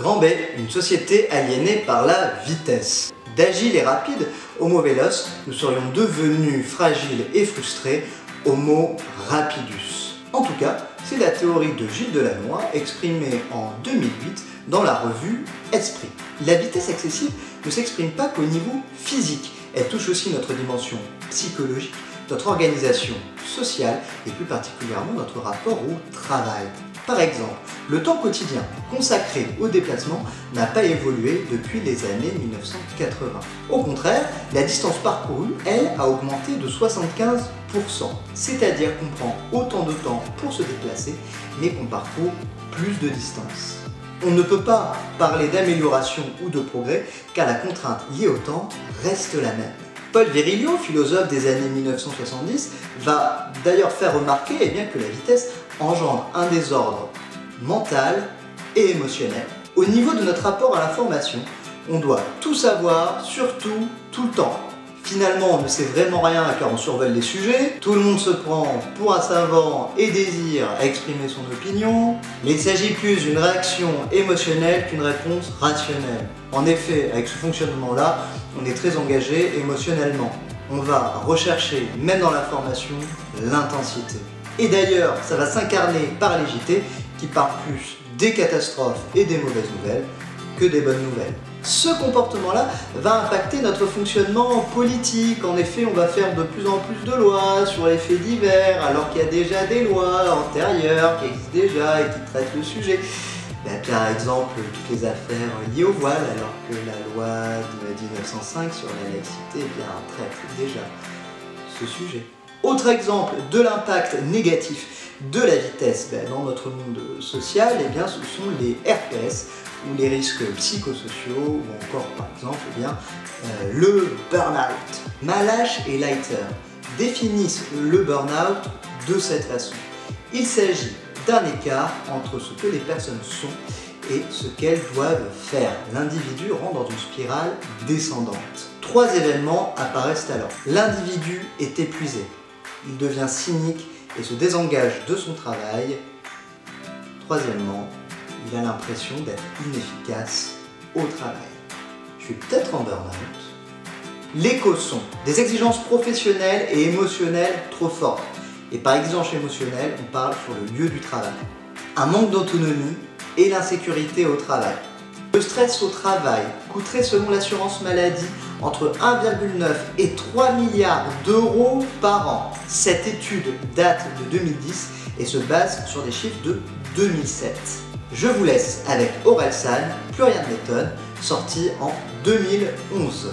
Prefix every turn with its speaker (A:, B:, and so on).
A: Grand B, une société aliénée par la vitesse. D'agile et rapide, Homo veloz, nous serions devenus fragiles et frustrés, Homo rapidus. En tout cas, c'est la théorie de Gilles Delannoy exprimée en 2008 dans la revue Esprit. La vitesse excessive ne s'exprime pas qu'au niveau physique, elle touche aussi notre dimension psychologique, notre organisation sociale et plus particulièrement notre rapport au travail. Par exemple, le temps quotidien consacré au déplacement n'a pas évolué depuis les années 1980. Au contraire, la distance parcourue, elle, a augmenté de 75%. C'est-à-dire qu'on prend autant de temps pour se déplacer, mais qu'on parcourt plus de distance. On ne peut pas parler d'amélioration ou de progrès car la contrainte liée au temps reste la même. Paul Virilio, philosophe des années 1970, va d'ailleurs faire remarquer que la vitesse engendre un désordre mental et émotionnel. Au niveau de notre rapport à l'information, on doit tout savoir, surtout, tout le temps. Finalement, on ne sait vraiment rien car on survole les sujets, tout le monde se prend pour un savant et désire exprimer son opinion, mais il s'agit plus d'une réaction émotionnelle qu'une réponse rationnelle. En effet, avec ce fonctionnement-là, on est très engagé émotionnellement. On va rechercher, même dans l'information, l'intensité. Et d'ailleurs, ça va s'incarner par les JT qui parlent plus des catastrophes et des mauvaises nouvelles que des bonnes nouvelles. Ce comportement-là va impacter notre fonctionnement politique. En effet, on va faire de plus en plus de lois sur les faits divers, alors qu'il y a déjà des lois antérieures qui existent déjà et qui traitent le sujet. Par exemple, toutes les affaires liées au voile, alors que la loi de 1905 sur la laïcité traite déjà ce sujet. Autre exemple de l'impact négatif de la vitesse dans notre monde social, ce sont les RPS, ou les risques psychosociaux, ou encore par exemple le burn-out. Malache et Leiter définissent le burn-out de cette façon. Il s'agit d'un écart entre ce que les personnes sont et ce qu'elles doivent faire. L'individu rentre dans une spirale descendante. 3 événements apparaissent alors. L'individu est épuisé, il devient cynique et se désengage de son travail. Troisièmement, il a l'impression d'être inefficace au travail. Je suis peut-être en burn-out. Les causes sont des exigences professionnelles et émotionnelles trop fortes. Et par exigence émotionnelle, on parle sur le lieu du travail. Un manque d'autonomie et l'insécurité au travail. Le stress au travail coûterait selon l'assurance maladie entre 1,9 et 3 milliards d'euros par an. Cette étude date de 2010 et se base sur des chiffres de 2007. Je vous laisse avec Orelsan, Plus rien ne m'étonne, sorti en 2011.